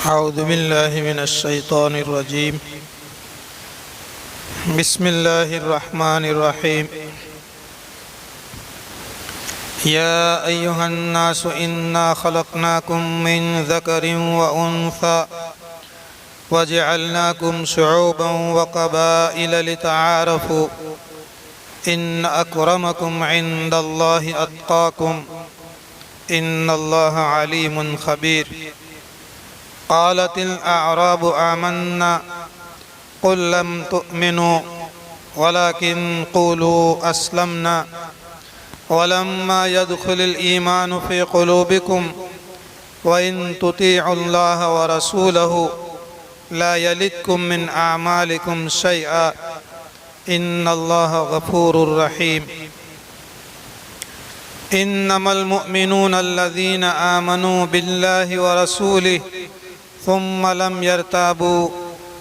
أعوذ بالله من الشيطان الرجيم. بسم الله الرحمن الرحيم. يا أيها الناس إنا خلقناكم من ذكر وأنثى وجعلناكم شعوبا وقبائل لتعارفوا إن أكرمكم عند الله أتقاكم إن الله عليم خبير. قالت الأعراب آمنا قل لم تؤمنوا ولكن قولوا أسلمنا ولما يدخل الإيمان في قلوبكم وإن تطيعوا الله ورسوله لا يلدكم من أعمالكم شيئا إن الله غفور رحيم. إنما المؤمنون الذين آمنوا بالله ورسوله ثم لم يرتابوا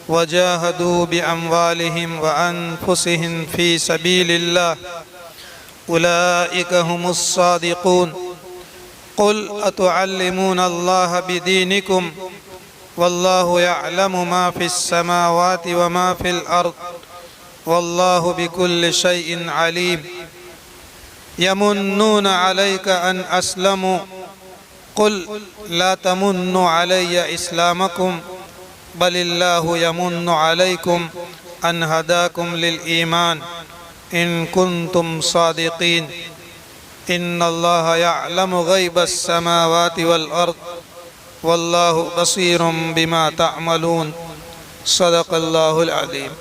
وجاهدوا بأموالهم وأنفسهم في سبيل الله أولئك هم الصادقون. قل أتعلمون الله بدينكم والله يعلم ما في السماوات وما في الأرض والله بكل شيء عليم. يمنون عليك أن أسلموا قل لا تمنوا علي إسلامكم بل الله يمن عليكم أن هداكم للإيمان إن كنتم صادقين. إن الله يعلم غيب السماوات والأرض والله بصير بما تعملون. صدق الله العظيم.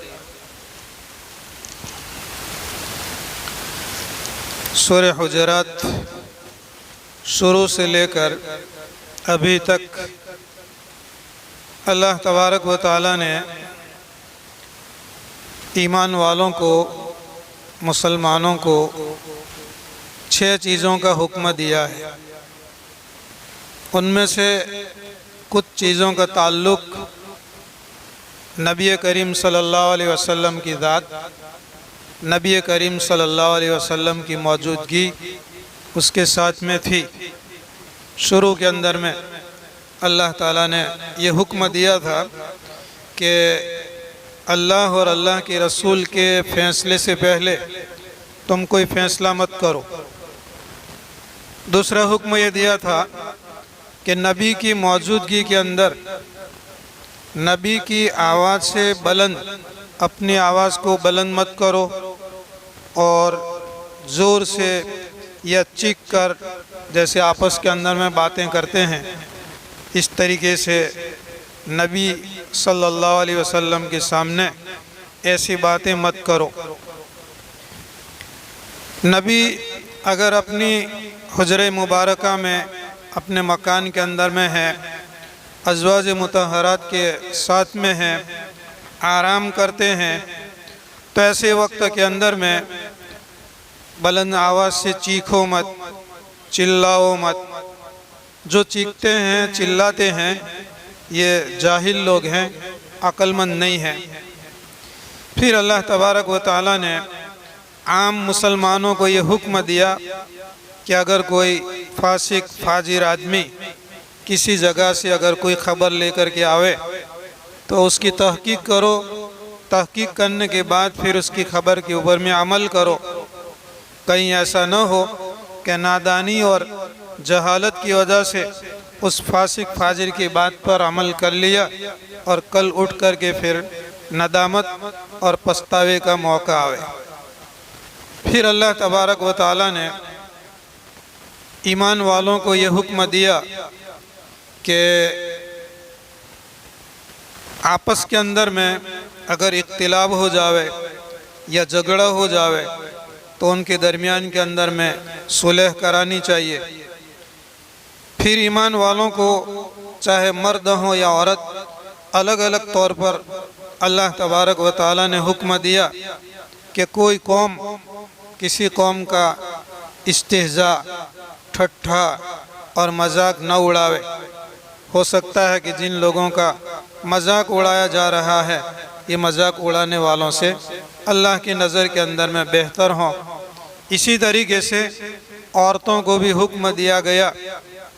سورہ حجرات شروع سے لے کر ابھی تک اللہ تبارک و تعالیٰ نے ایمان والوں کو، مسلمانوں کو 6 چیزوں کا حکم دیا ہے. ان میں سے کچھ چیزوں کا تعلق نبی کریم صلی اللہ علیہ وسلم کی ذات، نبی کریم صلی اللہ علیہ وسلم کی موجودگی اس کے ساتھ میں تھی. شروع کے اندر میں اللہ تعالیٰ نے یہ حکم دیا تھا کہ اللہ اور اللہ کے رسول کے فیصلے سے پہلے تم کوئی فیصلہ مت کرو. دوسرا حکم یہ دیا تھا کہ نبی کی موجودگی کے اندر نبی کی آواز سے بلند اپنی آواز کو بلند مت کرو اور زور سے یا چیخ کر جیسے آپس کے اندر میں باتیں کرتے ہیں اس طریقے سے نبی صلی اللہ علیہ وسلم کے سامنے ایسی باتیں مت کرو. نبی اگر اپنی حجرہ مبارکہ میں اپنے مکان کے اندر میں ہے، ازواج مطہرات کے ساتھ میں ہیں، آرام کرتے ہیں، تو ایسے وقت کے اندر میں بلند آواز سے چیخو مت، چلاؤ مت. جو چیختے ہیں، چلاتے ہیں، یہ جاہل لوگ ہیں، عقل مند نہیں ہیں. پھر اللہ تبارک و تعالیٰ نے عام مسلمانوں کو یہ حکم دیا کہ اگر کوئی فاسق فاجر آدمی کسی جگہ سے اگر کوئی خبر لے کر کے آوے تو اس کی تحقیق کرو. تحقیق کرنے کے بعد پھر اس کی خبر کے اوپر میں عمل کرو. کہیں ایسا نہ ہو کہ نادانی اور جہالت کی وجہ سے اس فاسق فاجر کی بات پر عمل کر لیا اور کل اٹھ کر کے پھر ندامت اور پچھتاوے کا موقع آوے. پھر اللہ تبارک و تعالیٰ نے ایمان والوں کو یہ حکم دیا کہ آپس کے اندر میں اگر اختلاف ہو جاوے یا جھگڑا ہو جاوے تو ان کے درمیان کے اندر میں صلح کرانی چاہیے. پھر ایمان والوں کو چاہے مرد ہوں یا عورت الگ الگ طور پر اللہ تبارک و تعالیٰ نے حکم دیا کہ کوئی قوم کسی قوم کا استہزاء، ٹھٹھا اور مذاق نہ اڑاوے. ہو سکتا ہے کہ جن لوگوں کا مذاق اڑایا جا رہا ہے یہ مذاق اڑانے والوں سے اللہ کی نظر کے اندر میں بہتر ہوں. اسی طریقے سے عورتوں کو بھی حکم دیا گیا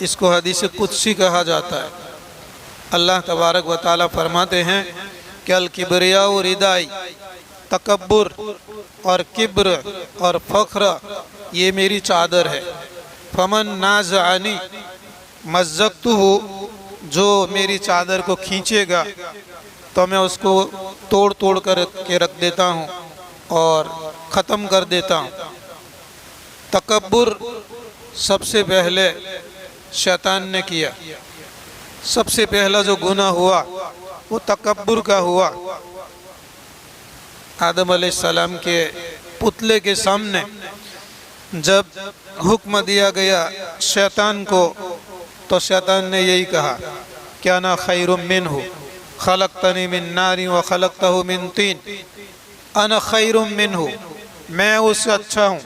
اس کو حدیث قدسی کہا جاتا ہے۔ اللہ تبارک و تعالیٰ فرماتے ہیں کہ الکبریاء و ردائی، تکبر اور کبر اور فخر یہ میری چادر ہے۔ فمن نازعنی مزقتہ، جو میری چادر کو کھینچے گا تو میں اس کو توڑ توڑ کر کے رکھ دیتا ہوں اور ختم کر دیتا ہوں۔ تکبر سب سے پہلے شیطان نے کیا، سب سے پہلا جو گناہ ہوا وہ تکبر کا ہوا۔ آدم علیہ السلام کے پتلے کے سامنے جب حکم دیا گیا شیطان کو تو شیطان نے یہی کہا کہ انا خیر منہ خلقتنی من نار وخلقتہ من طین، انا خیر منہ، میں اس سے اچھا ہوں،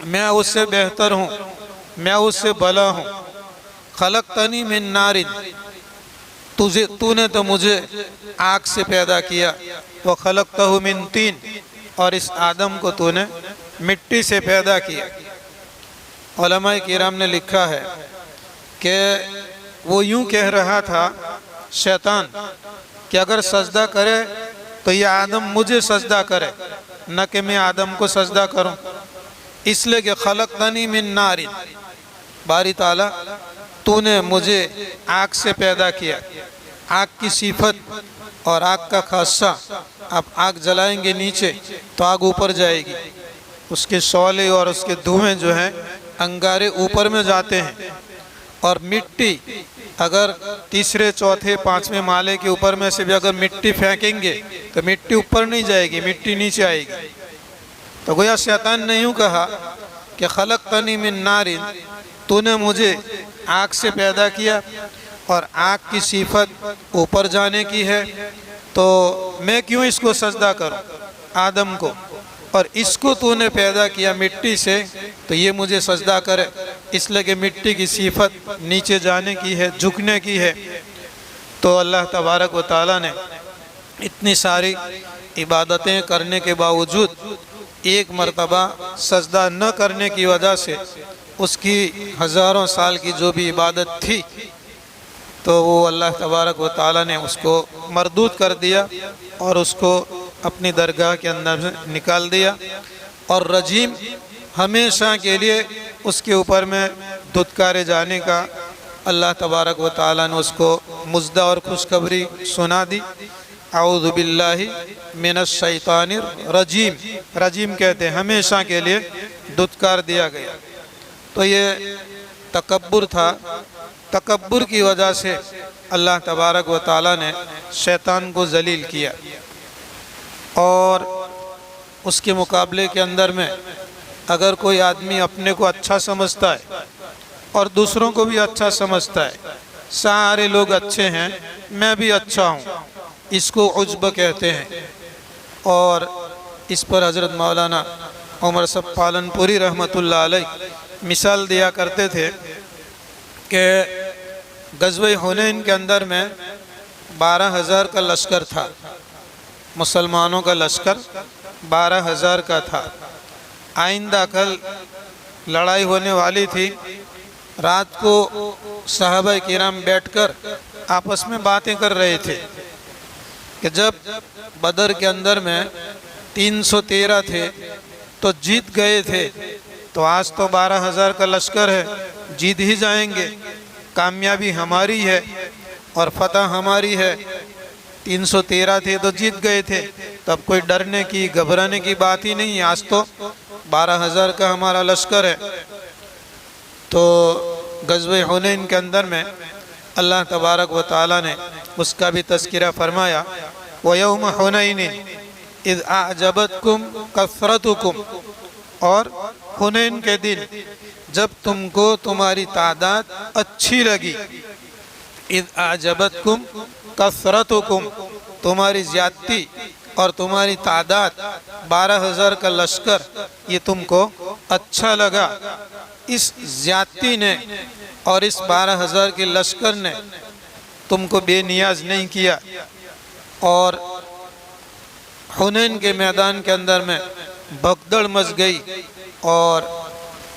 میں اس سے بہتر ہوں، میں اس سے بھلا ہوں۔ خلقتنی من نار، تو نے تو مجھے آگ سے پیدا کیا، وخلقتہ من طین، اور اس آدم کو تو نے مٹی سے پیدا کیا۔ علماء کرام نے لکھا ہے کہ وہ یوں کہہ رہا تھا شیطان کہ اگر سجدہ کرے تو یہ آدم مجھے سجدہ کرے، نہ کہ میں آدم کو سجدہ کروں، اس لیے کہ خلقتنی من نار، باری تعالیٰ تو نے مجھے آگ سے پیدا کیا۔ آگ کی صفت اور آگ کا خاصہ، آپ آگ جلائیں گے نیچے تو آگ اوپر جائے گی، اس کے شعلے اور اس کے دھوئیں جو ہیں انگارے اوپر میں جاتے ہیں، اور مٹی اگر تیسرے چوتھے پانچویں مالے کے اوپر میں سے بھی اگر مٹی پھینکیں گے تو مٹی اوپر نہیں جائے گی، مٹی نیچے آئے گی۔ تو گویا شیطان نے یوں کہا کہ خلقتنی من نار، تو نے مجھے آگ سے پیدا کیا اور آگ کی صفت اوپر جانے کی ہے، تو میں کیوں اس کو سجدہ کروں آدم کو، اور اس کو تو نے پیدا کیا مٹی سے تو یہ مجھے سجدہ کرے، اس لیے کہ مٹی کی صفت نیچے جانے کی ہے، جھکنے کی ہے۔ تو اللہ تبارک و تعالیٰ نے اتنی ساری عبادتیں کرنے کے باوجود ایک مرتبہ سجدہ نہ کرنے کی وجہ سے اس کی ہزاروں سال کی جو بھی عبادت تھی تو وہ اللہ تبارک و تعالیٰ نے اس کو مردود کر دیا اور اس کو اپنی درگاہ کے اندر سے نکال دیا، اور رجیم ہمیشہ کے لیے اس کے اوپر میں دھتکارے جانے کا اللہ تبارک و تعالیٰ نے اس کو مژدہ اور خوشخبری سنا دی۔ اعوذ باللہ من الشیطان الرجیم، رجیم کہتے ہیں ہمیشہ کے لیے دھتکار دیا گیا۔ تو یہ تکبر تھا، تکبر کی وجہ سے اللہ تبارک و تعالیٰ نے شیطان کو ذلیل کیا، اور اس کے مقابلے کے اندر میں اگر کوئی آدمی اپنے کو اچھا سمجھتا ہے اور دوسروں کو بھی اچھا سمجھتا ہے، سارے لوگ اچھے ہیں میں بھی اچھا ہوں، اس کو عجب کہتے ہیں۔ اور اس پر حضرت مولانا عمر صاحب پالنپوری رحمۃ اللہ علیہ مثال دیا کرتے تھے کہ غزوہ حنین کے اندر میں 12,000 کا لشکر تھا، مسلمانوں کا لشکر 12,000 کا تھا۔ آئندہ کل لڑائی ہونے والی تھی، رات کو صحابہ کرام بیٹھ کر آپس میں باتیں کر رہے تھے کہ جب بدر کے اندر میں 313 تھے تو جیت گئے تھے، تو آج تو 12,000 کا لشکر ہے، جیت ہی جائیں گے، کامیابی ہماری ہے اور فتح ہماری ہے۔ 313 تھے تو جیت گئے تھے، تو اب کوئی ڈرنے کی گھبرانے کی بات ہی نہیں ہے، آج تو 12,000 کا ہمارا لشکر ہے۔ تو غزوہ حنین کے اندر میں اللہ تبارک و تعالیٰ نے اس کا بھی تذکرہ فرمایا، وَيَوْمَ حُنَيْنٍ اِذْ أَعْجَبَتْكُمْ كَثْرَتُكُمْ، اور حنین کے دن جب تم کو تمہاری تعداد اچھی لگی، اِذْ أَعْجَبَتْكُمْ كَثْرَتُكُمْ، تمہاری زیادتی اور تمہاری تعداد 12,000 کا لشکر یہ تم کو اچھا لگا، اس زیادتی نے اور اس 12,000 کے لشکر نے تم کو بے نیاز نہیں کیا، اور حنین کے میدان کے اندر میں بھگدڑ مچ گئی، اور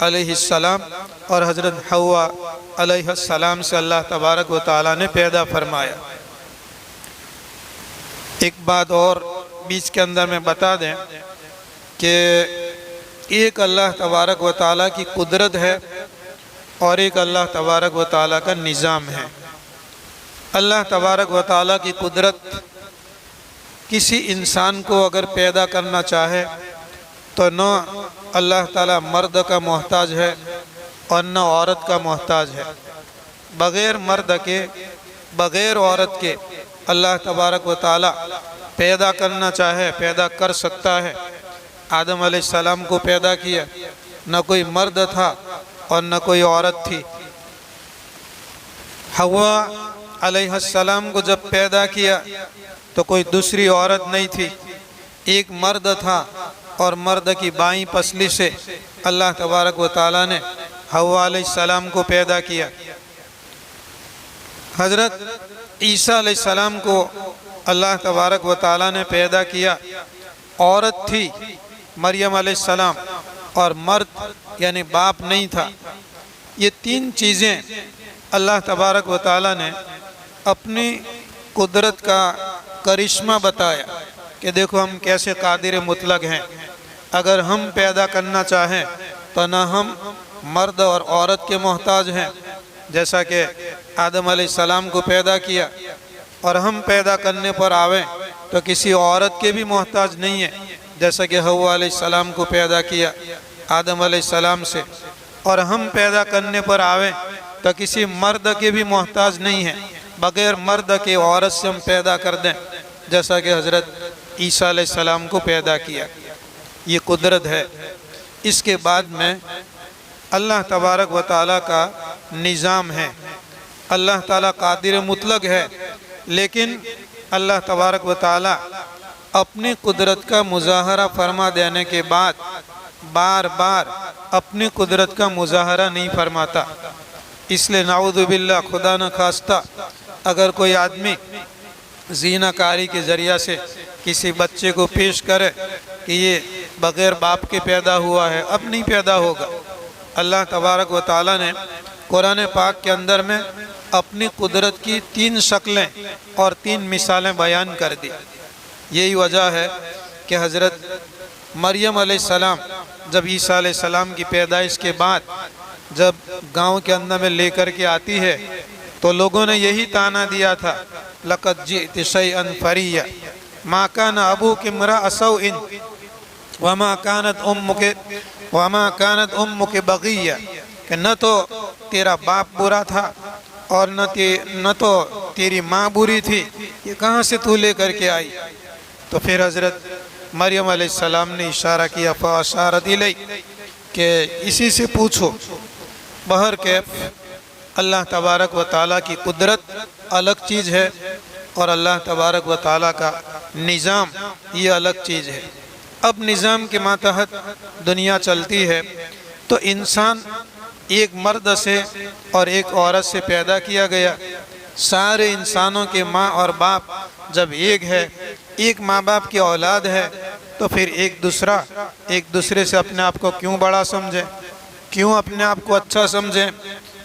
علیہ السلام اور حضرت حوا علیہ السلام سے اللہ تبارک و تعالیٰ نے پیدا فرمایا۔ ایک بات اور بیچ کے اندر میں بتا دیں کہ ایک اللہ تبارک و تعالیٰ کی قدرت ہے اور ایک اللہ تبارک و تعالیٰ کا نظام ہے۔ اللہ تبارک و تعالیٰ کی قدرت کسی انسان کو اگر پیدا کرنا چاہے تو نہ اللہ تعالیٰ مرد کا محتاج ہے اور نہ عورت کا محتاج ہے۔ بغیر مرد کے بغیر عورت کے اللہ تبارک و تعالیٰ پیدا کرنا چاہے پیدا کر سکتا ہے۔ آدم علیہ السلام کو پیدا کیا، نہ کوئی مرد تھا اور نہ کوئی عورت تھی۔ حوا علیہ السلام کو جب پیدا کیا تو کوئی دوسری عورت نہیں تھی، ایک مرد تھا اور مرد کی بائیں پسلی سے اللہ تبارک و تعالیٰ نے حوا علیہ السلام کو پیدا کیا۔ حضرت عیسیٰ علیہ السلام کو اللہ تبارک و تعالیٰ نے پیدا کیا، عورت تھی مریم علیہ السلام اور مرد یعنی باپ نہیں تھا۔ یہ تین چیزیں اللہ تبارک و تعالیٰ نے اپنی قدرت کا کرشمہ بتایا کہ دیکھو ہم کیسے قادر مطلق ہیں۔ اگر ہم پیدا کرنا چاہیں تو نہ ہم مرد اور عورت کے محتاج ہیں، جیسا کہ آدم علیہ السلام کو پیدا کیا، اور ہم پیدا کرنے پر آویں تو کسی عورت کے بھی محتاج نہیں ہیں، جیسا کہ حوا علیہ السلام کو پیدا کیا آدم علیہ السلام سے، اور ہم پیدا کرنے پر آویں تو کسی مرد کے بھی محتاج نہیں ہیں، بغیر مرد کے عورت سے ہم پیدا کر دیں، جیسا کہ حضرت عیسیٰ علیہ السلام کو پیدا کیا۔ یہ قدرت ہے۔ اس کے بعد میں اللہ تبارک و تعالیٰ کا نظام ہے۔ اللہ تعالیٰ قادر مطلق ہے، لیکن اللہ تبارک و تعالیٰ اپنی قدرت کا مظاہرہ فرما دینے کے بعد بار بار اپنی قدرت کا مظاہرہ نہیں فرماتا۔ اس لیے نعوذ باللہ خدا نہ خواستہ اگر کوئی آدمی زینہ کاری کے ذریعہ سے کسی بچے کو پیش کرے کہ یہ بغیر باپ کے پیدا ہوا ہے، اب نہیں پیدا ہوگا۔ اللہ تبارک و تعالیٰ نے قرآن پاک کے اندر میں اپنی قدرت کی 3 شکلیں اور 3 مثالیں بیان کر دی۔ یہی وجہ ہے کہ حضرت مریم علیہ السلام جب عیسیٰ علیہ السلام کی پیدائش کے بعد جب گاؤں کے اندر میں لے کر کے آتی ہے تو لوگوں نے یہی طعنہ دیا تھا، لَقَدْ جِئْتِ شَيْئًا فَرِيًّا مَا كَانَ أَبُوكِ امْرَأَ سَوْءٍ وَمَا كَانَتْ أُمُّكِ بَغِيًّا، کہ نہ تو تیرا باپ برا تھا اور نہ تو تیری ماں بری تھی، یہ کہاں سے تو لے کر کے آئی؟ تو پھر حضرت مریم علیہ السلام نے اشارہ کیا فَأَشَارَتْ إِلَيْهِ کہ اسی سے پوچھو۔ بہرکیف اللہ تبارک و تعالیٰ کی قدرت الگ چیز ہے اور اللہ تبارک و تعالیٰ کا نظام یہ الگ چیز ہے۔ اب نظام کے ماتحت دنیا چلتی ہے تو انسان ایک مرد سے اور ایک عورت سے پیدا کیا گیا۔ سارے انسانوں کے ماں اور باپ جب ایک ہے، ایک ماں باپ کی اولاد ہے، تو پھر ایک دوسرے سے اپنے آپ کو کیوں بڑا سمجھیں، کیوں اپنے آپ کو اچھا سمجھیں،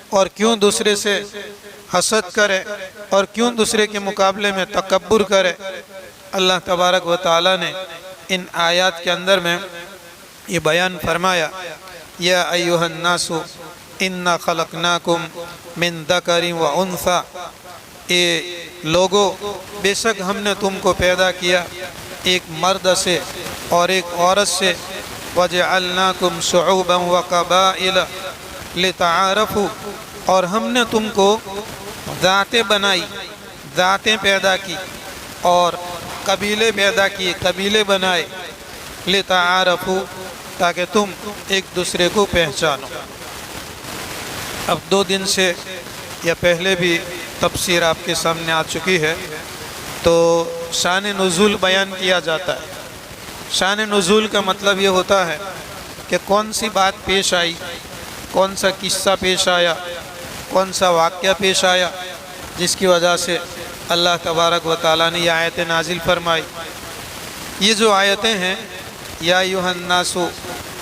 اور کیوں دوسرے سے حسد کرے اور کیوں دوسرے کے مقابلے میں تکبر کرے۔ اللہ تبارک و تعالیٰ نے ان آیات کے اندر میں یہ بیان فرمایا، یا ایھا الناس انا خلقناکم من ذکر و انثی، اے لوگو بے شک ہم نے تم کو پیدا کیا ایک مرد سے اور ایک عورت سے، وجعلناکم شعوبا وقبائل لتعارفوا، اور ہم نے تم کو ذاتیں بنائی، ذاتیں پیدا کی اور قبیلے پیدا کیے، قبیلے بنائے، لتعارفوا تاکہ تم ایک دوسرے کو پہچانو۔ اب 2 دن سے یا پہلے بھی تفسیر آپ کے سامنے آ چکی ہے، تو شان نزول بیان کیا جاتا ہے۔ شان نزول کا مطلب یہ ہوتا ہے کہ کون سی بات پیش آئی، کون سا قصہ پیش آیا، کون سا واقعہ پیش آیا، جس کی وجہ سے اللہ تبارک و تعالیٰ نے یہ آیتیں نازل فرمائی۔ یہ جو آیتیں ہیں، یا ایھا الناس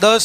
10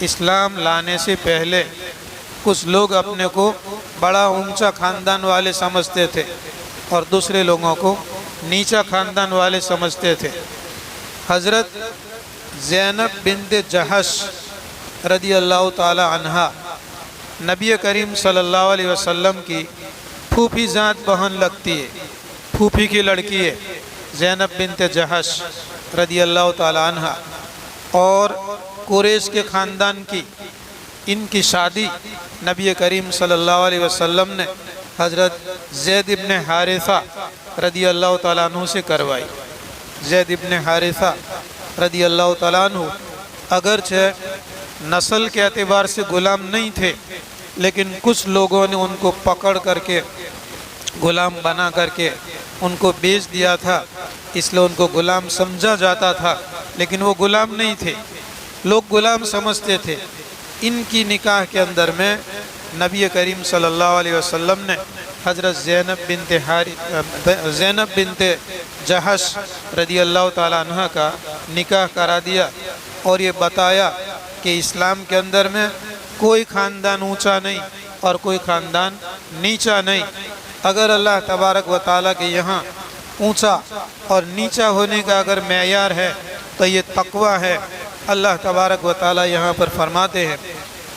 اسلام لانے سے پہلے کچھ لوگ اپنے کو بڑا اونچا خاندان والے سمجھتے تھے اور دوسرے لوگوں کو نیچا خاندان والے سمجھتے تھے۔ حضرت زینب بنت جہش رضی اللہ تعالی عنہا نبی کریم صلی اللہ علیہ وسلم کی پھوپھی ذات بہن لگتی ہے، پھوپھی کی لڑکی ہے زینب بنت جہش رضی اللہ تعالی عنہا، اور قریش کے خاندان کی ان کی شادی نبی کریم صلی اللہ علیہ وسلم نے حضرت زید ابن حارثہ رضی اللہ تعالیٰ عنہ سے کروائی۔ زید ابن حارثہ رضی اللہ تعالیٰ عنہ اگرچہ نسل کے اعتبار سے غلام نہیں تھے، لیکن کچھ لوگوں نے ان کو پکڑ کر کے غلام بنا کر کے ان کو بیچ دیا تھا، اس لیے ان کو غلام سمجھا جاتا تھا، لیکن وہ غلام نہیں تھے، لوگ غلام سمجھتے تھے۔ ان کی نکاح کے اندر میں نبی کریم صلی اللہ علیہ وسلم نے حضرت زینب بنت جہش رضی اللہ تعالیٰ عنہ کا نکاح کرا دیا، اور یہ بتایا کہ اسلام کے اندر میں کوئی خاندان اونچا نہیں اور کوئی خاندان نیچا نہیں۔ اگر اللہ تبارک و تعالیٰ کے یہاں اونچا اور نیچا ہونے کا اگر معیار ہے تو یہ تقوی ہے۔ اللہ تبارک و تعالیٰ یہاں پر فرماتے ہیں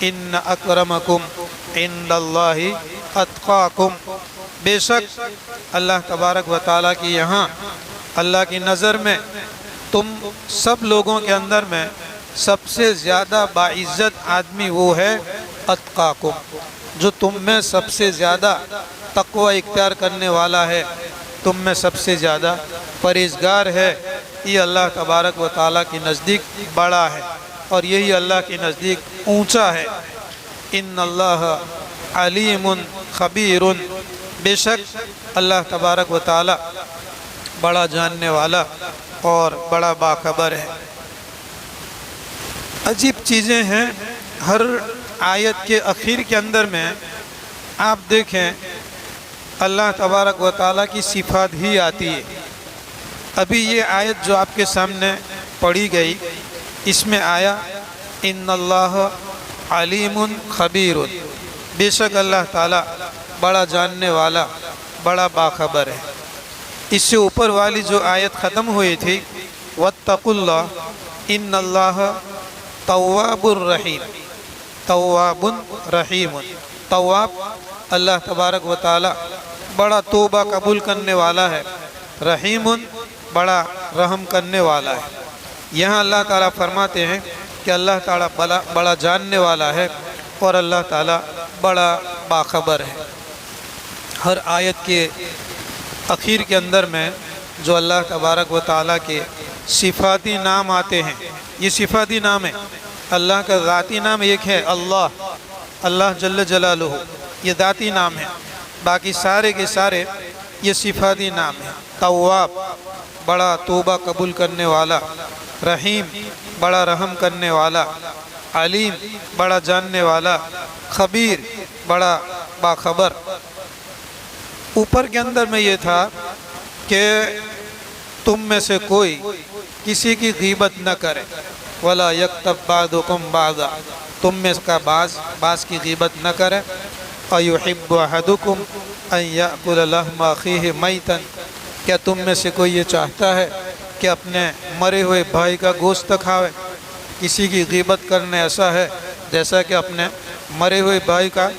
ان اکرمکم عند اللہ اتقاکم، بے شک اللہ تبارک و تعالیٰ کی یہاں اللہ کی نظر میں تم سب لوگوں کے اندر میں سب سے زیادہ باعزت آدمی وہ ہے اتقاکم، جو تم میں سب سے زیادہ تقوی اختیار کرنے والا ہے، تم میں سب سے زیادہ پرہیزگار ہے۔ یہ اللہ تبارک و تعالیٰ کی نزدیک بڑا ہے اور یہی اللہ کی نزدیک اونچا ہے۔ ان اللہ علیم خبیر، بے شک اللہ تبارک و تعالیٰ بڑا جاننے والا اور بڑا باخبر ہے۔ عجیب چیزیں ہیں، ہر آیت کے اخیر کے اندر میں آپ دیکھیں اللہ تبارک و تعالیٰ کی صفات ہی آتی ہے۔ ابھی یہ آیت جو آپ کے سامنے پڑھی گئی، اس میں آیا ان اللہ علیم خبیر، بے شک اللہ تعالیٰ بڑا جاننے والا بڑا باخبر ہے۔ اس سے اوپر والی جو آیت ختم ہوئی تھی واتقوا اللہ ان اللہ تواب الرحیم، تواب رحیم، تواب اللہ تبارک و تعالیٰ بڑا توبہ قبول کرنے والا ہے، رحیم بڑا رحم کرنے والا ہے۔ یہاں اللہ تعالیٰ فرماتے ہیں کہ اللہ تعالیٰ بڑا جاننے والا ہے اور اللہ تعالیٰ بڑا باخبر ہے۔ ہر آیت کے اخیر کے اندر میں جو اللہ تبارک و تعالیٰ کے صفاتی نام آتے ہیں، یہ صفاتی نام ہے۔ اللہ کا ذاتی نام ایک ہے اللہ، اللہ جل جلالہ، یہ ذاتی نام ہے۔ باقی سارے کے سارے یہ صفاتی نام ہیں۔ تواب بڑا توبہ قبول کرنے والا، رحیم بڑا رحم کرنے والا، علیم بڑا جاننے والا، خبیر بڑا باخبر۔ اوپر کے اندر میں یہ تھا کہ تم میں سے کوئی کسی کی غیبت نہ کرے، ولا یکتب بعضکم بعضا، تم میں کا بعض کی غیبت نہ کرے۔ ایحب احدکم ان یأکل لحم اخیہ میتا، کیا تم میں سے کوئی یہ چاہتا ہے کہ اپنے مرے ہوئے بھائی کا گوشت کھاوے؟ کسی کی غیبت کرنے ایسا ہے جیسا کہ اپنے مرے ہوئے بھائی کا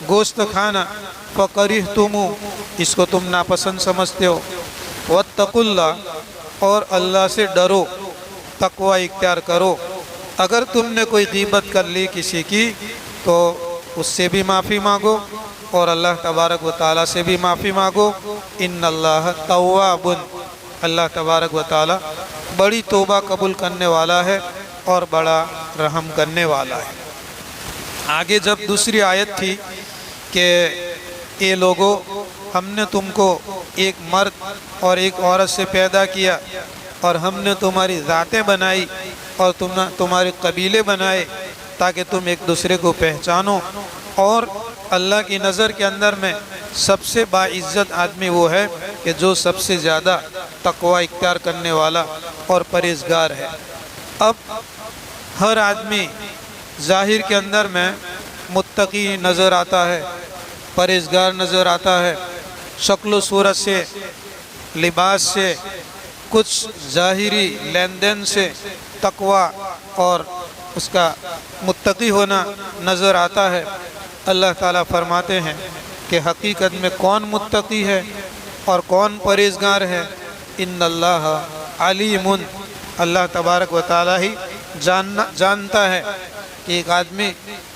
گوشت کھانا۔ فَقَرِحْتُمُ، اس کو تم ناپسند سمجھتے ہو۔ وَاتَّقُوا اللَّهَ، اور اللہ سے ڈرو، تقوی اختیار کرو۔ اگر تم نے کوئی غیبت کر لی کسی کی تو اس سے بھی معافی مانگو اور اللہ تبارک و تعالیٰ سے بھی معافی مانگو۔ ان اللہ تواب، اللہ تبارک و تعالیٰ بڑی توبہ قبول کرنے والا ہے اور بڑا رحم کرنے والا ہے۔ آگے جب دوسری آیت تھی کہ اے لوگو، ہم نے تم کو ایک مرد اور ایک عورت سے پیدا کیا اور ہم نے تمہاری ذاتیں بنائی اور تمہارے قبیلے بنائے تاکہ تم ایک دوسرے کو پہچانو، اور اللہ کی نظر کے اندر میں سب سے باعزت آدمی وہ ہے کہ جو سب سے زیادہ تقوی اختیار کرنے والا اور پرہیزگار ہے۔ اب ہر آدمی ظاہر کے اندر میں متقی نظر آتا ہے، پرہیزگار نظر آتا ہے، شکل و صورت سے، لباس سے، کچھ ظاہری لین دین سے تقوی اور اس کا متقی ہونا نظر آتا ہے۔ اللہ تعالیٰ فرماتے ہیں کہ حقیقت میں کون متقی ہے اور کون پرہیزگار ہے، ان اللہ علیم، اللہ تبارک و تعالیٰ ہی جانتا ہے کہ ایک آدمی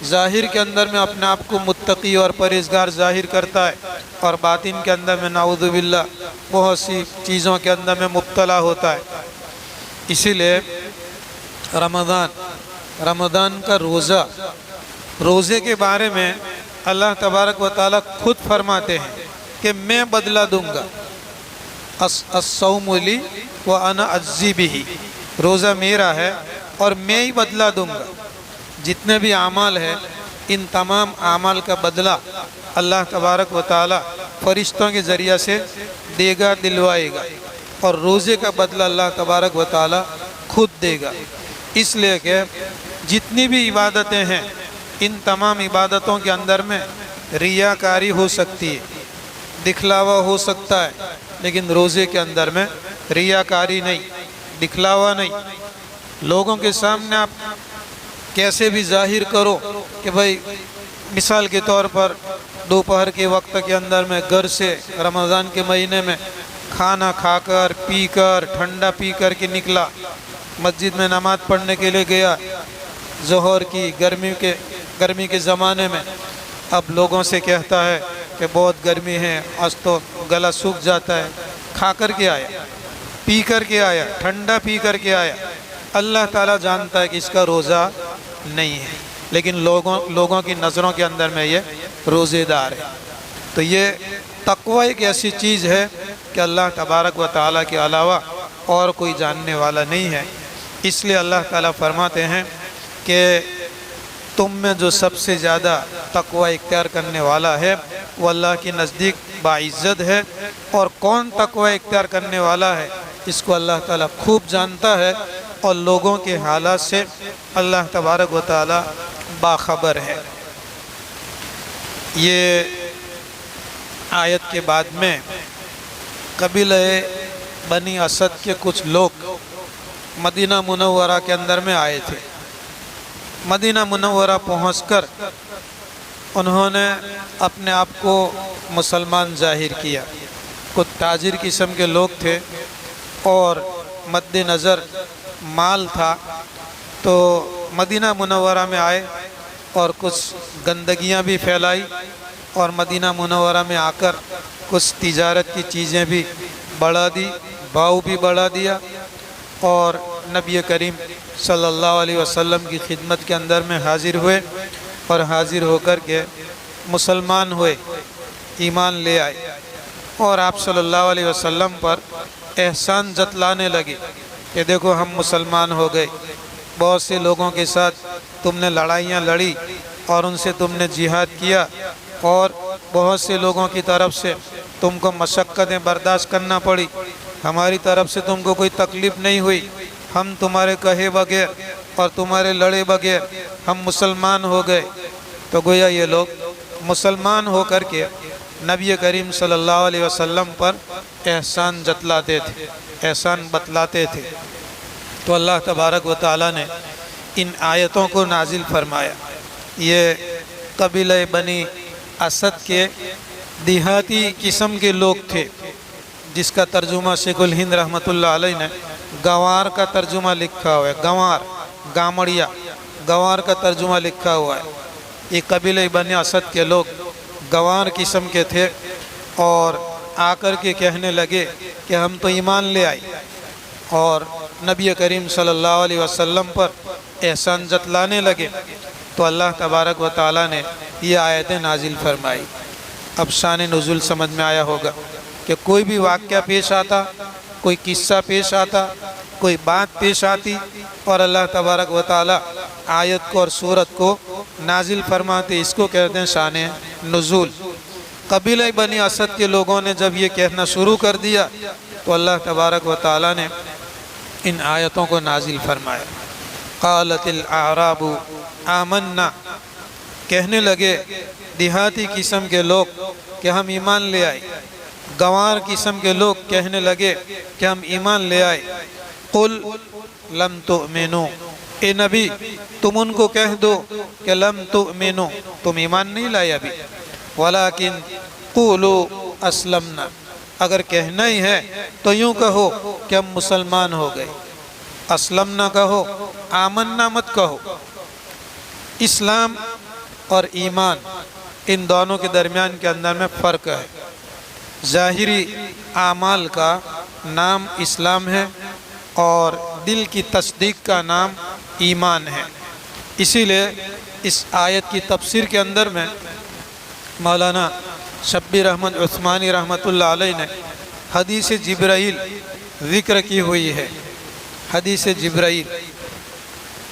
ظاہر کے اندر میں اپنے آپ کو متقی اور پرہیزگار ظاہر کرتا ہے اور باطن کے اندر میں نعوذ باللہ بہت سی چیزوں کے اندر میں مبتلا ہوتا ہے۔ اسی لیے رمضان کا روزے کے بارے میں اللہ تبارک و تعالیٰ خود فرماتے ہیں کہ میں بدلہ دوں گا، الصوم لی وانا اجزی بہ، روزہ میرا ہے اور میں ہی بدلہ دوں گا۔ جتنے بھی اعمال ہیں ان تمام اعمال کا بدلہ اللہ تبارک و تعالیٰ فرشتوں کے ذریعہ سے دے گا، دلوائے گا، اور روزے کا بدلہ اللہ تبارک و تعالیٰ خود دے گا۔ اس لیے کہ جتنی بھی عبادتیں ہیں ان تمام عبادتوں کے اندر میں ریاکاری ہو سکتی ہے، دکھلاوا ہو سکتا ہے، لیکن روزے کے اندر میں ریاکاری نہیں، دکھلاوا نہیں۔ لوگوں کے سامنے آپ کیسے بھی ظاہر کرو کہ بھائی مثال کے طور پر دوپہر کے وقت کے اندر میں گھر سے رمضان کے مہینے میں کھانا کھا کر پی کر ٹھنڈا پی کر کے نکلا، مسجد میں نماز پڑھنے کے لیے گیا، ظہر کی گرمی کے زمانے میں، اب لوگوں سے کہتا ہے کہ بہت گرمی ہے، آج تو گلا سوکھ جاتا ہے، کھا کر کے آیا، پی کر کے آیا، ٹھنڈا پی کر کے آیا۔ اللہ تعالیٰ جانتا ہے کہ اس کا روزہ نہیں ہے، لیکن لوگوں کی نظروں کے اندر میں یہ روزے دار ہے۔ تو یہ تقوی ایک ایسی چیز ہے کہ اللہ تبارک و تعالیٰ کے علاوہ اور کوئی جاننے والا نہیں ہے۔ اس لیے اللہ تعالیٰ فرماتے ہیں کہ تم میں جو سب سے زیادہ تقوی اختیار کرنے والا ہے وہ اللہ کے نزدیک باعزت ہے، اور کون تقوی اختیار کرنے والا ہے اس کو اللہ تعالیٰ خوب جانتا ہے، اور لوگوں کے حالات سے اللہ تبارک و تعالیٰ باخبر ہے۔ یہ آیت کے بعد میں قبیلہ بنی اسد کے کچھ لوگ مدینہ منورہ کے اندر میں آئے تھے۔ مدینہ منورہ پہنچ کر انہوں نے اپنے آپ کو مسلمان ظاہر کیا۔ کچھ تاجر قسم کے لوگ تھے اور مد نظر مال تھا، تو مدینہ منورہ میں آئے اور کچھ گندگیاں بھی پھیلائی، اور مدینہ منورہ میں آ کر کچھ تجارت کی چیزیں بھی بڑھا دی، بھاؤ بھی بڑھا دیا، اور نبی کریم صلی اللہ علیہ وسلم کی خدمت کے اندر میں حاضر ہوئے، اور حاضر ہو کر کے مسلمان ہوئے، ایمان لے آئے، اور آپ صلی اللہ علیہ وسلم پر احسان جتلانے لگے کہ دیکھو ہم مسلمان ہو گئے، بہت سے لوگوں کے ساتھ تم نے لڑائیاں لڑی اور ان سے تم نے جہاد کیا، اور بہت سے لوگوں کی طرف سے تم کو مشقتیں برداشت کرنا پڑی، ہماری طرف سے تم کو کوئی تکلیف نہیں ہوئی، ہم تمہارے کہے بغیر اور تمہارے لڑے بغیر ہم مسلمان ہو گئے۔ تو گویا یہ لوگ مسلمان ہو کر کے نبی کریم صلی اللہ علیہ وسلم پر احسان جتلاتے تھے، احسان بتلاتے تھے۔ تو اللہ تبارک و تعالیٰ نے ان آیتوں کو نازل فرمایا۔ یہ قبیلہ بنی اسد کے دیہاتی قسم کے لوگ تھے، جس کا ترجمہ شیخ الہند رحمۃ اللہ علیہ نے گوار کا ترجمہ لکھا ہوا ہے، گامڑیا گوار کا ترجمہ لکھا ہوا ہے۔ یہ قبیلہ بنی اسد کے لوگ گوار قسم کے تھے، اور آ کر کے کہنے لگے کہ ہم تو ایمان لے آئے، اور نبی کریم صلی اللہ علیہ وسلم پر احسان جتلانے لگے۔ تو اللہ تبارک و تعالیٰ نے یہ آیتیں نازل فرمائی۔ اب شان نزول سمجھ میں آیا ہوگا کہ کوئی بھی واقعہ پیش آتا، کوئی قصہ پیش آتا، کوئی بات پیش آتی، اور اللہ تبارک و تعالیٰ آیت کو اور سورت کو نازل فرماتے، اس کو کہتے ہیں شان نزول۔ قبیلہ بنی اسد کے لوگوں نے جب یہ کہنا شروع کر دیا تو اللہ تبارک و تعالیٰ نے ان آیتوں کو نازل فرمایا۔ قالت الاعراب آمنا، کہنے لگے دیہاتی قسم کے لوگ کہ ہم ایمان لے آئے، گنوار قسم کے لوگ کہنے لگے کہ ہم ایمان لے آئے۔ قل لم تؤمنو، اے نبی تم ان کو کہہ دو کہ لم تؤمنو، تم ایمان نہیں لائے ابھی، ولیکن قولوا اسلمنا، اگر کہنا ہی ہے تو یوں کہو کہ ہم مسلمان ہو گئے۔ اسلمنا کہو، آمنا مت کہو۔ اسلام اور ایمان ان دونوں کے درمیان کے اندر میں فرق ہے۔ ظاہری اعمال کا نام اسلام ہے اور دل کی تصدیق کا نام ایمان ہے۔ اسی لیے اس آیت کی تفسیر کے اندر میں مولانا شبیر احمد عثمانی رحمۃ اللہ علیہ نے حدیث جبرائیل ذکر کی ہوئی ہے۔ حدیث جبرائیل،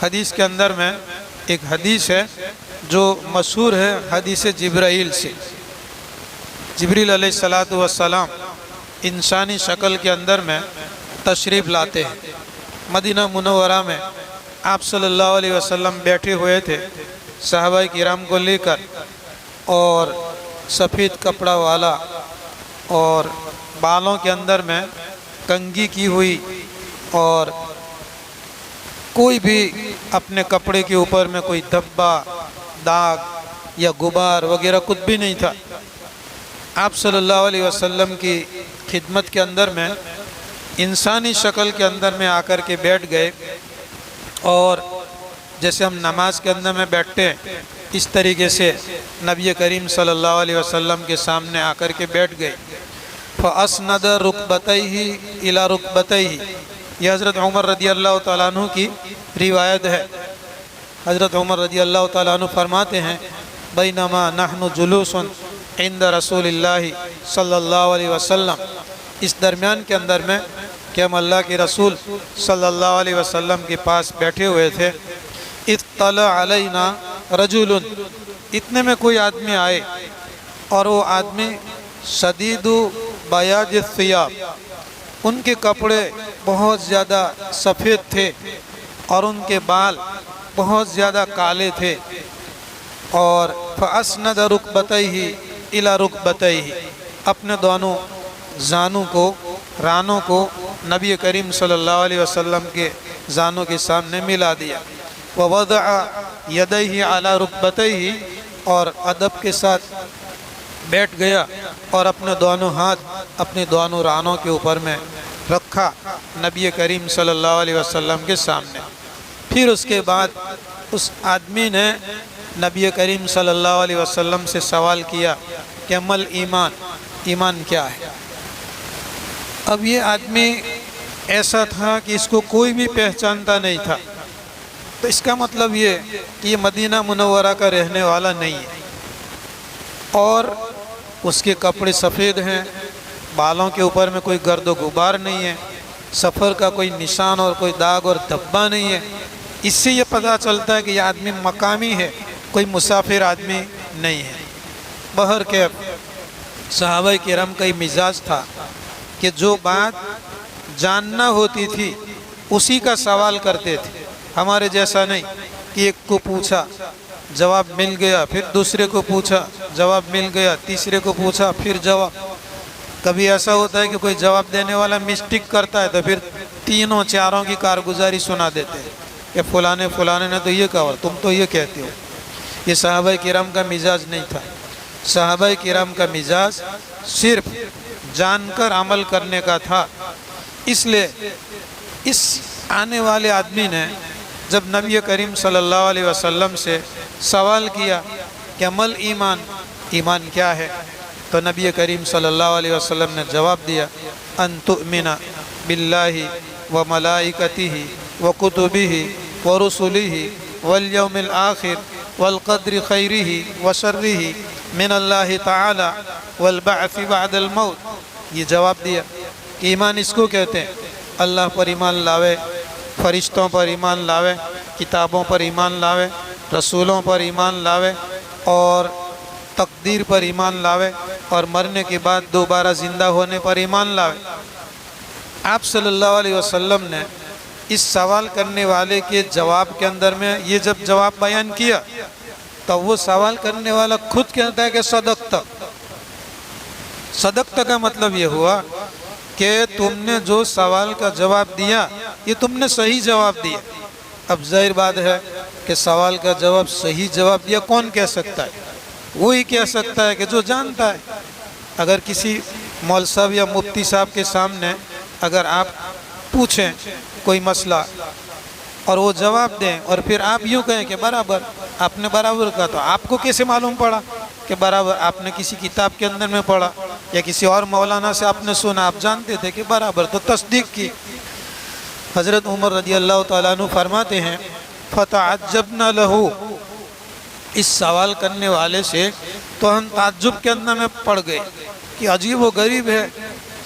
حدیث کے اندر میں ایک حدیث ہے جو مشہور ہے حدیث جبرائیل سے۔ جبریل علیہ السلام انسانی شکل کے اندر میں تشریف لاتے ہیں۔ مدینہ منورہ میں آپ صلی اللہ علیہ وسلم بیٹھے ہوئے تھے صحابہ کرام کو لے کر، اور سفید کپڑا والا اور بالوں کے اندر میں کنگھی کی ہوئی، اور کوئی بھی اپنے کپڑے کے اوپر میں کوئی دھبا، داغ یا غبار وغیرہ کچھ بھی نہیں تھا۔ آپ صلی اللہ علیہ وسلم کی خدمت کے اندر میں انسانی شکل کے اندر میں آ کر کے بیٹھ گئے، اور جیسے ہم نماز کے اندر میں بیٹھتے ہیں اس طریقے سے نبی کریم صلی اللہ علیہ وسلم کے سامنے آ کر کے بیٹھ گئے۔ فَأَسْنَدَ رُكْبَتَيْهِ إِلَى رُكْبَتَيْهِ، یہ حضرت عمر رضی اللہ تعالیٰ عنہ کی روایت ہے۔ حضرت عمر رضی اللہ تعالیٰ عنہ فرماتے ہیں بینما نحن جلوس عند رسول اللہ صلی اللہ علیہ وسلم، اس درمیان کے اندر میں کہ ہم اللہ کے رسول صلی اللہ علیہ وسلم کے پاس بیٹھے ہوئے تھے، اطلع علینا رجل، اتنے میں کوئی آدمی آئے، اور وہ آدمی شدید بیاض الثیاب، ان کے کپڑے بہت زیادہ سفید تھے اور ان کے بال بہت زیادہ کالے تھے، اور فَأَسْنَدَ رُكْبَتَيْهِ إِلَى رُكْبَتَيْهِ، اپنے دونوں زانوں کو، رانوں کو نبی کریم صلی اللہ علیہ وسلم کے زانوں کے سامنے ملا دیا۔ وَوَضَعَ يَدَيْهِ عَلَى رُكْبَتَيْهِ، اور ادب کے ساتھ بیٹھ گیا اور اپنے دونوں ہاتھ اپنے دونوں رانوں کے اوپر میں رکھا نبی کریم صلی اللہ علیہ وسلم کے سامنے۔ پھر اس کے بعد اس آدمی نے نبی کریم صلی اللہ علیہ وسلم سے سوال کیا کہ مل ایمان، ایمان کیا ہے؟ اب یہ آدمی ایسا تھا کہ اس کو کوئی بھی پہچانتا نہیں تھا، تو اس کا مطلب یہ کہ یہ مدینہ منورہ کا رہنے والا نہیں ہے، اور اس کے کپڑے سفید ہیں، بالوں کے اوپر میں کوئی گرد و غبار نہیں ہے، سفر کا کوئی نشان اور کوئی داغ اور دھبا نہیں ہے۔ اس سے یہ پتہ چلتا ہے کہ یہ آدمی مقامی ہے، کوئی مسافر آدمی نہیں ہے۔ بہر کے صحابہ کرام کا یہ مزاج تھا کہ جو بات جاننا ہوتی تھی اسی کا سوال کرتے تھے، ہمارے جیسا نہیں کہ ایک کو پوچھا جواب مل گیا، پھر دوسرے کو پوچھا جواب مل گیا، تیسرے کو پوچھا پھر جواب۔ کبھی ایسا ہوتا ہے کہ کوئی جواب دینے والا مسٹیک کرتا ہے تو پھر تینوں چاروں کی کارگزاری سنا دیتے ہیں کہ فلانے نے تو یہ کہا اور تم تو یہ کہتے ہو۔ یہ صحابہ کرام کا مزاج نہیں تھا۔ صحابہ کرام کا مزاج صرف جان کر عمل کرنے کا تھا۔ اس لیے اس آنے والے آدمی نے جب نبی کریم صلی اللہ علیہ وسلم سے سوال کیا کہ عمل ایمان، ایمان کیا ہے، تو نبی کریم صلی اللہ علیہ وسلم نے جواب دیا ان تؤمن باللہ وملائکتہ وکتبہ ورسلہ والیوم الآخر والقدر خیرہ وشرہ من اللہ تعالی والبعث بعد الموت۔ یہ جواب دیا کہ ایمان اس کو کہتے ہیں، اللہ پر ایمان لاوے، فرشتوں پر ایمان لاوے، کتابوں پر ایمان لاوے، رسولوں پر ایمان لاوے، اور تقدیر پر ایمان لاوے، اور مرنے کے بعد دوبارہ زندہ ہونے پر ایمان لاوے۔ آپ صلی اللہ علیہ وسلم نے اس سوال کرنے والے کے جواب کے اندر میں یہ جب جواب بیان کیا تو وہ سوال کرنے والا خود کہتا ہے کہ صدقت۔ صدقت کا مطلب یہ ہوا کہ تم نے جو سوال کا جواب دیا یہ تم نے صحیح جواب دیا۔ اب ظاہر بات ہے کہ سوال کا جواب صحیح جواب دیا کون کہہ سکتا ہے؟ وہی کہہ سکتا ہے کہ جو جانتا ہے۔ اگر کسی مول صاحب یا مفتی صاحب کے سامنے اگر آپ پوچھیں کوئی مسئلہ اور وہ جواب دیں اور پھر آپ یوں کہیں کہ برابر، آپ نے برابر کہا، تو آپ کو کیسے معلوم پڑا کہ برابر؟ آپ نے کسی کتاب کے اندر میں پڑھا یا کسی اور مولانا سے آپ نے سنا، آپ جانتے تھے کہ برابر، تو تصدیق کی۔ حضرت عمر رضی اللہ تعالیٰ عنہ فرماتے ہیں فَتَعَجَّبْنَا لَهُ، اس سوال کرنے والے سے تو ہم تعجب کے اندر میں پڑ گئے کہ عجیب و غریب ہے،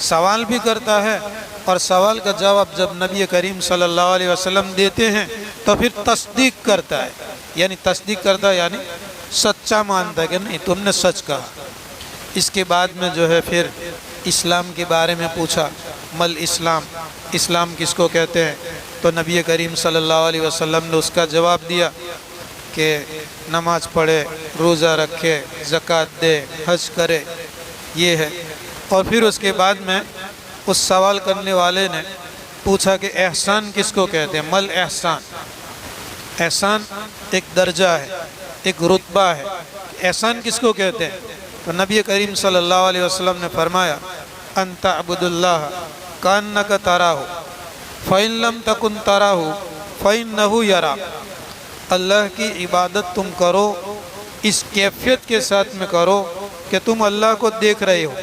سوال بھی کرتا ہے اور سوال کا جواب جب نبی کریم صلی اللہ علیہ وسلم دیتے ہیں تو پھر تصدیق کرتا ہے، یعنی تصدیق کرتا ہے یعنی سچا مانتا ہے کہ نہیں تم نے سچ کہا۔ اس کے بعد میں جو ہے پھر اسلام کے بارے میں پوچھا، مل اسلام، اسلام کس کو کہتے ہیں؟ تو نبی کریم صلی اللہ علیہ وسلم نے اس کا جواب دیا کہ نماز پڑھے، روزہ رکھے، زکوٰۃ دے، حج کرے، یہ ہے۔ اور پھر اس کے بعد میں اس سوال کرنے والے نے پوچھا کہ احسان کس کو کہتے ہیں؟ مل احسان، احسان ایک درجہ ہے، ایک رتبہ ہے، احسان کس کو کہتے ہیں؟ تو نبی کریم صلی اللہ علیہ وسلم نے فرمایا ان تعبد اللہ کأنک تراہ فإن لم تکن تراہ فإنہ یراک، اللہ کی عبادت تم کرو اس کیفیت کے ساتھ میں کرو کہ تم اللہ کو دیکھ رہے ہو،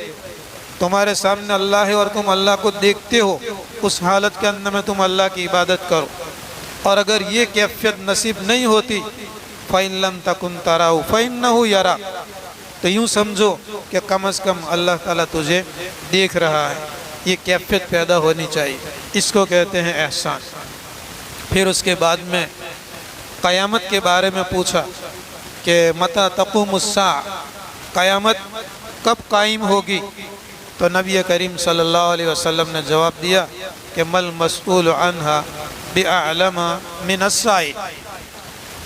تمہارے سامنے اللہ ہے اور تم اللہ کو دیکھتے ہو، اس حالت کے اندر میں تم اللہ کی عبادت کرو۔ اور اگر یہ کیفیت نصیب نہیں ہوتی فَإِن لَمْ تَكُنْ تَرَاهُ فَإِنَّهُ يَرَاكَ، تو یوں سمجھو کہ کم از کم اللہ تعالیٰ تجھے دیکھ رہا ہے، یہ کیفیت پیدا ہونی چاہیے، اس کو کہتے ہیں احسان۔ پھر اس کے بعد میں قیامت کے بارے میں پوچھا کہ متى تقوم الساعة، قیامت کب قائم ہوگی؟ تو نبی کریم صلی اللہ علیہ وسلم نے جواب دیا کہ مل مسئول عنہا بأعلم من السائل،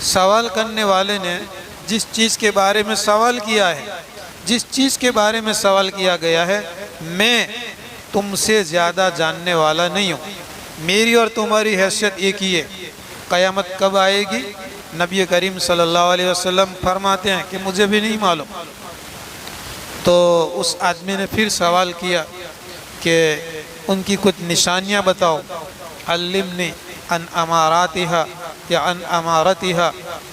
سوال کرنے والے نے جس چیز کے بارے میں سوال کیا ہے، جس چیز کے بارے میں سوال کیا گیا ہے، میں تم سے زیادہ جاننے والا نہیں ہوں، میری اور تمہاری حیثیت ایک ہی ہے۔ قیامت کب آئے گی؟ نبی کریم صلی اللہ علیہ وسلم فرماتے ہیں کہ مجھے بھی نہیں معلوم۔ تو اس آدمی نے پھر سوال کیا کہ ان کی کچھ نشانیاں بتاؤ، علمنی ان اماراتہا یا ان امارتہا،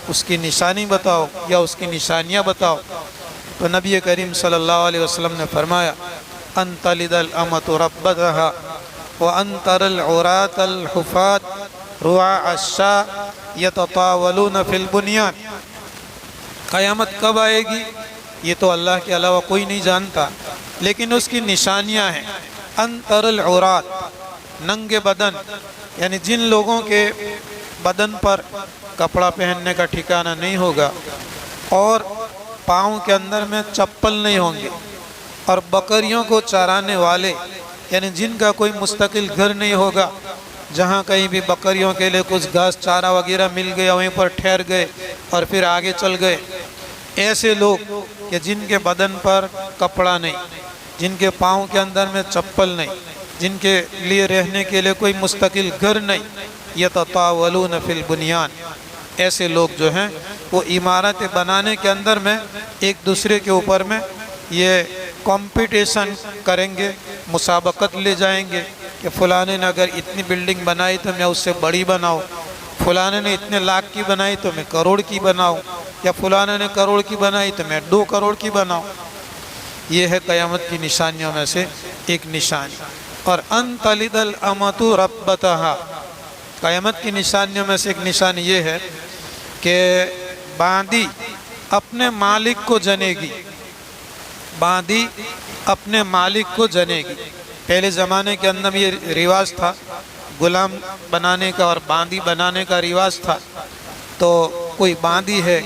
اس کی نشانی بتاؤ یا اس کی نشانیاں بتاؤ۔ تو نبی کریم صلی اللہ علیہ وسلم نے فرمایا ان تلد الامۃ ربتہا وان تری العراة الحفاة رعاء الشاة یتطاولون فی البنیان، قیامت کب آئے گی یہ تو اللہ کے علاوہ کوئی نہیں جانتا، لیکن اس کی نشانیاں ہیں۔ ان تری العراة، ننگے بدن، یعنی جن لوگوں کے بدن پر کپڑا پہننے کا ٹھکانہ نہیں ہوگا اور پاؤں کے اندر میں چپل نہیں ہوں گے، اور بکریوں کو چرانے والے، یعنی جن کا کوئی مستقل گھر نہیں ہوگا، جہاں کہیں بھی بکریوں کے لیے کچھ گھاس چارہ وغیرہ مل گیا وہیں پر ٹھہر گئے اور پھر آگے چل گئے، ایسے لوگ کہ جن کے بدن پر کپڑا نہیں، جن کے پاؤں کے اندر میں چپل نہیں، جن کے لیے رہنے کے لیے کوئی مستقل گھر نہیں، یتطاولون فی البنیان، ایسے لوگ جو ہیں وہ عمارتیں بنانے کے اندر میں ایک دوسرے کے اوپر میں یہ کمپٹیشن کریں گے، مسابقت لے جائیں گے کہ فلانے نے اگر اتنی بلڈنگ بنائی تو میں اس سے بڑی بناؤں، فلانے نے اتنے لاکھ کی بنائی تو میں کروڑ کی بناؤں، یا فلانے نے کروڑ کی بنائی تو میں 2 کروڑ کی بناؤں۔ یہ ہے قیامت کی نشانیوں میں سے ایک نشانی۔ اور ان تلد الامۃ ربتہا، قیامت کی نشانیوں میں سے ایک نشانی یہ ہے کہ باندی اپنے مالک کو جنے گی، باندی اپنے مالک کو جنے گی۔ پہلے زمانے کے اندر یہ رواج تھا، غلام بنانے کا اور باندی بنانے کا رواج تھا۔ تو کوئی باندی ہے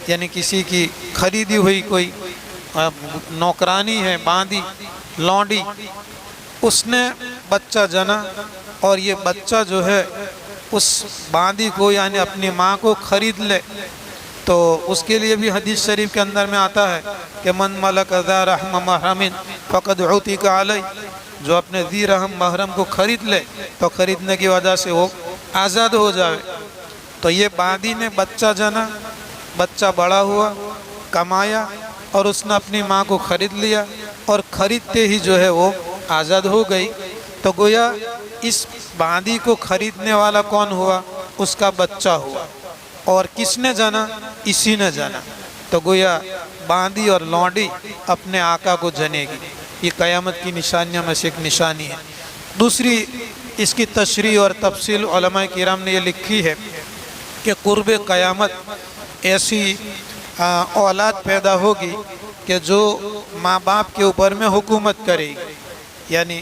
یعنی کسی کی خریدی ہوئی کوئی نوکرانی ہے، باندی، لونڈی، اس نے بچہ جنا اور یہ بچہ جو ہے اس باندی کو یعنی اپنی ماں کو خرید لے، تو اس کے لیے بھی حدیث شریف کے اندر میں آتا ہے کہ من ملک ذا رحم محرم فقد عتق علی، جو اپنے ذی رحم محرم کو خرید لے تو خریدنے کی وجہ سے وہ آزاد ہو جائے۔ تو یہ باندی نے بچہ جنا، بچہ بڑا ہوا، کمایا، اور اس نے اپنی ماں کو خرید لیا، اور خریدتے ہی جو ہے وہ آزاد ہو گئی۔ تو گویا اس باندی کو خریدنے والا کون ہوا؟ اس کا بچہ ہوا، اور کس نے جنا؟ اسی نے جنا۔ تو گویا باندی اور لونڈی اپنے آقا کو جنے گی، یہ قیامت کی نشانیوں میں سے ایک نشانی ہے۔ دوسری اس کی تشریح اور تفصیل علماء کرام نے یہ لکھی ہے کہ قرب قیامت ایسی اولاد پیدا ہوگی کہ جو ماں باپ کے اوپر میں حکومت کرے گی، یعنی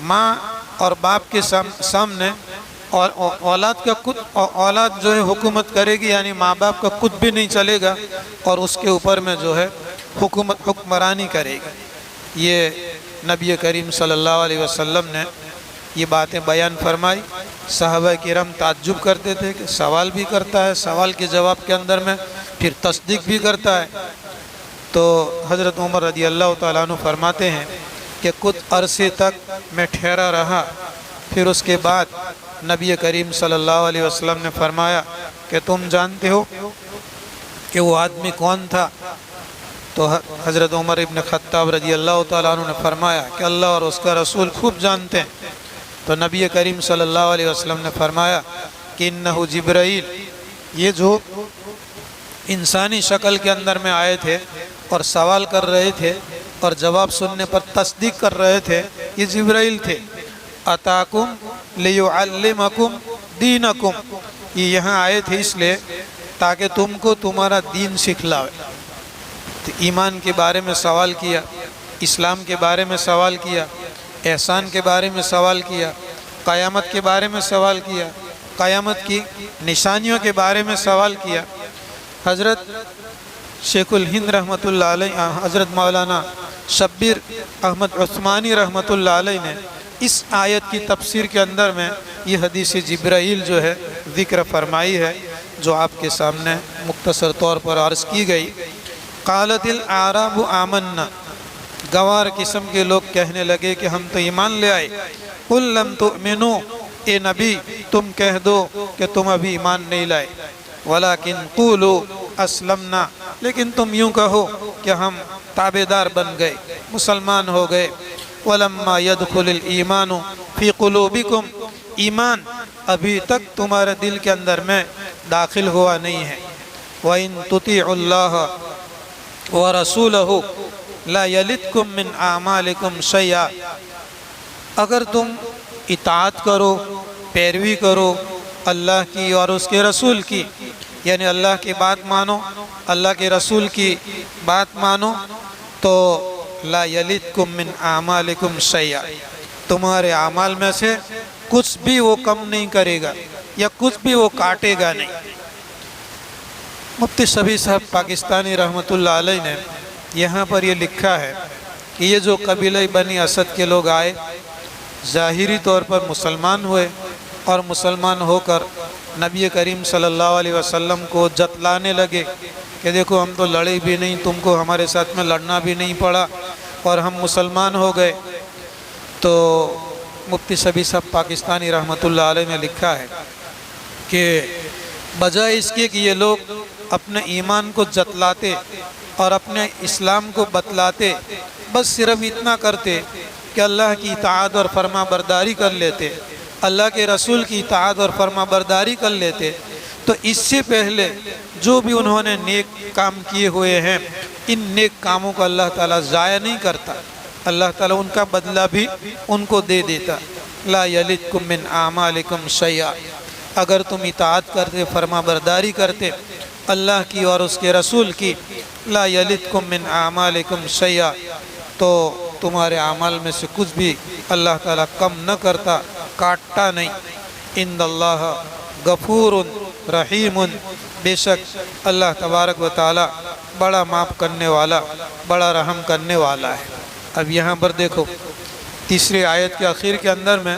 ماں اور باپ کے سامنے اور اولاد جو ہے حکومت کرے گی، یعنی ماں باپ کا خود بھی نہیں چلے گا اور اس کے اوپر میں جو ہے حکمرانی کرے گی۔ یہ نبی کریم صلی اللہ علیہ وسلم نے یہ باتیں بیان فرمائی۔ صحابہ کرام تعجب کرتے تھے کہ سوال بھی کرتا ہے، سوال کے جواب کے اندر میں پھر تصدیق بھی کرتا ہے۔ تو حضرت عمر رضی اللہ تعالیٰ عنہ فرماتے ہیں کہ کچھ عرصے تک میں ٹھہرا رہا، پھر اس کے بعد نبی کریم صلی اللہ علیہ وسلم نے فرمایا کہ تم جانتے ہو کہ وہ آدمی کون تھا؟ تو حضرت عمر ابن خطاب رضی اللہ تعالیٰ عنہ نے فرمایا کہ اللہ اور اس کا رسول خوب جانتے ہیں۔ تو نبی کریم صلی اللہ علیہ وسلم نے فرمایا کہ انہو جبرائیل، یہ جو انسانی شکل کے اندر میں آئے تھے اور سوال کر رہے تھے اور جواب سننے پر تصدیق کر رہے تھے، یہ جبرائیل تھے۔ اتاکم لیعلمکم دینکم، یہ یہاں آئے تھے اس لیے تاکہ تم کو تمہارا دین سکھلائے۔ تو ایمان کے بارے میں سوال کیا، اسلام کے بارے میں سوال کیا، احسان کے بارے میں سوال کیا، قیامت کے بارے میں سوال کیا، قیامت کی نشانیوں کے بارے میں سوال کیا۔ حضرت شیخ الہند رحمۃ اللہ علیہ، حضرت مولانا شبیر احمد عثمانی رحمۃ اللہ علیہ نے اس آیت کی تفسیر کے اندر میں یہ حدیث جبرائیل جو ہے ذکر فرمائی ہے، جو آپ کے سامنے مختصر طور پر عرض کی گئی۔ قالت الاعراب آمنا، گوار قسم کے لوگ کہنے لگے کہ ہم تو ایمان لے آئے۔ قل لم تؤمنوا، اے نبی تم کہہ دو کہ تم ابھی ایمان نہیں لائے، ولیکن قولوا اسلمنا، لیکن تم یوں کہو کہ ہم تابعدار بن گئے، مسلمان ہو گئے۔ ولما يدخل الایمان فی قلوبکم، ایمان ابھی تک تمہارے دل کے اندر میں داخل ہوا نہیں ہے۔ وَإِن تُطِيعُوا اللَّهَ وَرَسُولَهُ لَا يَلِتْكُم مِّنْ أَعْمَالِكُمْ شَيْئًا، اگر تم اطاعت کرو، پیروی کرو اللہ کی اور اس کے رسول کی، یعنی اللہ کی بات مانو، اللہ کے رسول کی بات مانو، تو لا یلتکم من اعمالکم شیئا، تمہارے اعمال میں سے کچھ بھی وہ کم نہیں کرے گا یا کچھ بھی وہ کاٹے گا نہیں۔ مفتی شفیع صاحب پاکستانی رحمۃ اللہ علیہ نے یہاں پر یہ لکھا ہے کہ یہ جو قبیلہ بنی اسد کے لوگ آئے، ظاہری طور پر مسلمان ہوئے اور مسلمان ہو کر نبی کریم صلی اللہ علیہ وسلم کو جتلانے لگے کہ دیکھو ہم تو لڑے بھی نہیں، تم کو ہمارے ساتھ میں لڑنا بھی نہیں پڑا اور ہم مسلمان ہو گئے۔ تو مفتی شفیع صاحب پاکستانی رحمۃ اللہ علیہ نے لکھا ہے کہ بجائے اس کے کہ یہ لوگ اپنے ایمان کو جتلاتے اور اپنے اسلام کو بتلاتے، بس صرف اتنا کرتے کہ اللہ کی اطاعت اور فرما برداری کر لیتے، اللہ کے رسول کی اطاعت اور فرما برداری کر لیتے، تو اس سے پہلے جو بھی انہوں نے نیک کام کیے ہوئے ہیں، ان نیک کاموں کو اللہ تعالیٰ ضائع نہیں کرتا، اللہ تعالیٰ ان کا بدلہ بھی ان کو دے دیتا۔ لا یلتکم من اعمالکم شیئا، اگر تم اطاعت کرتے، فرما برداری کرتے اللہ کی اور اس کے رسول کی، لا یلتکم من اعمالکم شیئا، تو تمہارے اعمال میں سے کچھ بھی اللہ تعالیٰ کم نہ کرتا، کاٹتا نہیں۔ ان اللہ غفور رحیم، بے شک اللہ تبارک و تعالیٰ بڑا معاف کرنے والا، بڑا رحم کرنے والا ہے۔ اب یہاں پر دیکھو تیسری آیت کے آخر کے اندر میں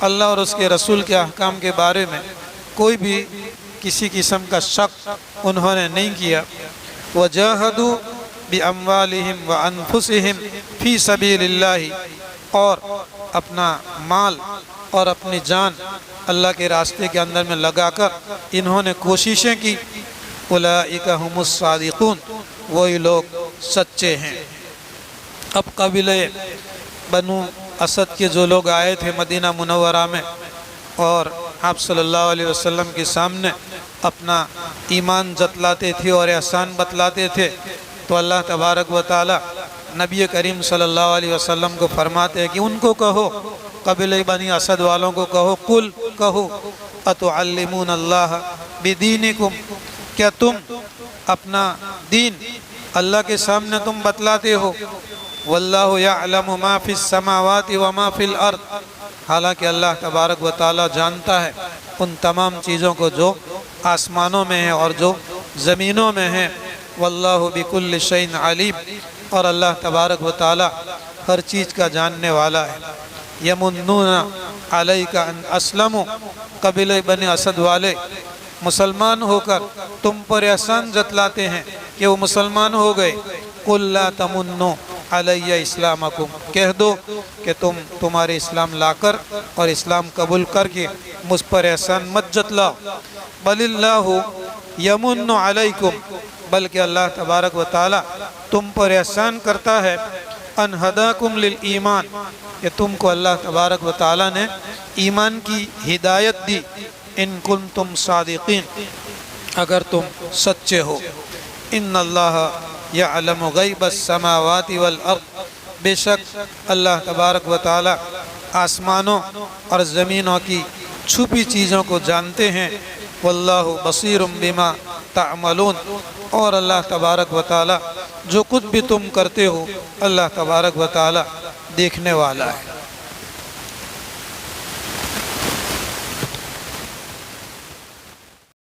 اللہ اور اس کے رسول کے احکام کے بارے میں کوئی بھی کسی قسم کا شک انہوں نے نہیں کیا۔ وَجَاهَدُوا بِأَمْوَالِهِمْ وَأَنفُسِهِمْ فِي سَبِيلِ اللَّهِ، اور اپنا مال اور اپنی جان اللہ کے راستے کے اندر میں لگا کر انہوں نے کوششیں کی۔ اولئک هم الصادقون، وہی لوگ سچے ہیں۔ اب قبیلہ بنو اسد کے جو لوگ آئے تھے مدینہ منورہ میں اور آپ صلی اللہ علیہ وسلم کے سامنے اپنا ایمان جتلاتے تھے اور احسان بتلاتے تھے، تو اللہ تبارک و تعالی نبی کریم صلی اللہ علیہ وسلم کو فرماتے ہیں کہ ان کو کہو، قبیلہ بنی اسد والوں کو کہو، قل کہو اتعلمون اللہ بدینکم، کیا تم اپنا دین اللہ کے سامنے تم بتلاتے ہو؟ واللہ یعلم ما فی السماوات وما فی الارض، حالانکہ اللہ تبارک و تعالی جانتا ہے ان تمام چیزوں کو جو آسمانوں میں ہیں اور جو زمینوں میں ہیں۔ واللہ بکل شیء علیم، اور اللہ تبارک و تعالی ہر چیز کا جاننے والا ہے۔ یمنون علیک ان اسلموا، قبیلہ بنی اسد والے مسلمان ہو کر تم پر احسان جتلاتے ہیں کہ وہ مسلمان ہو گئے۔ قل لا تمنوا علی اسلامکم، کہہ دو کہ تمہارے اسلام لا کر اور اسلام قبول کر کے مجھ پر احسان مت جتلاؤ۔ بل اللہ یمن علیکم، بلکہ اللہ تبارک و تعالی تم پر احسان کرتا ہے، ان ہداکم للایمان، کہ تم کو اللہ تبارک و تعالی نے ایمان کی ہدایت دی، ان کنتم صادقین، اگر تم سچے ہو۔ ان اللہ یعلم غیب السماوات والارض، بے شک اللہ تبارک و تعالی آسمانوں اور زمینوں کی چھپی چیزوں کو جانتے ہیں۔ واللہ بصیر بما تعملون، اور اللہ تبارک و تعالی جو کچھ بھی تم کرتے ہو اللہ تبارک و تعالی دیکھنے والا ہے۔